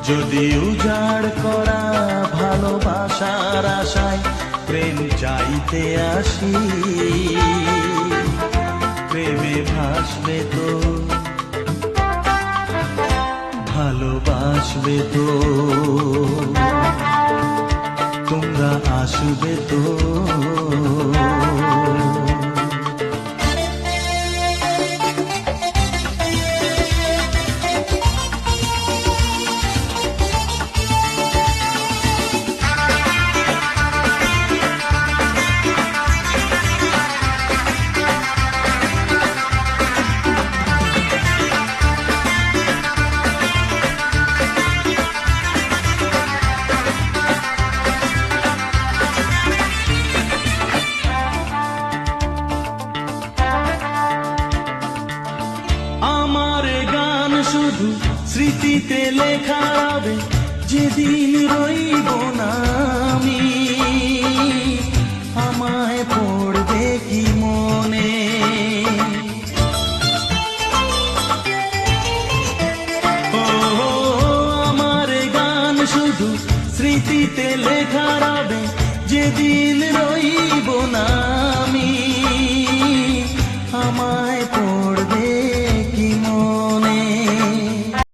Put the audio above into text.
যদি উজাড় করা ভালোবাসার আশায় প্রেম চাইতে আসি, প্রেমে ভাসবে তো, ভালোবাসবে তো, তোমরা আসবে তো। শুধু স্মৃতিতে লেখা হবে, যেদিন রইব না আমি, আমায় পড়বে কি মনে। ও আমার গান শুধু স্মৃতিতে লেখা হবে, যেদিন রইব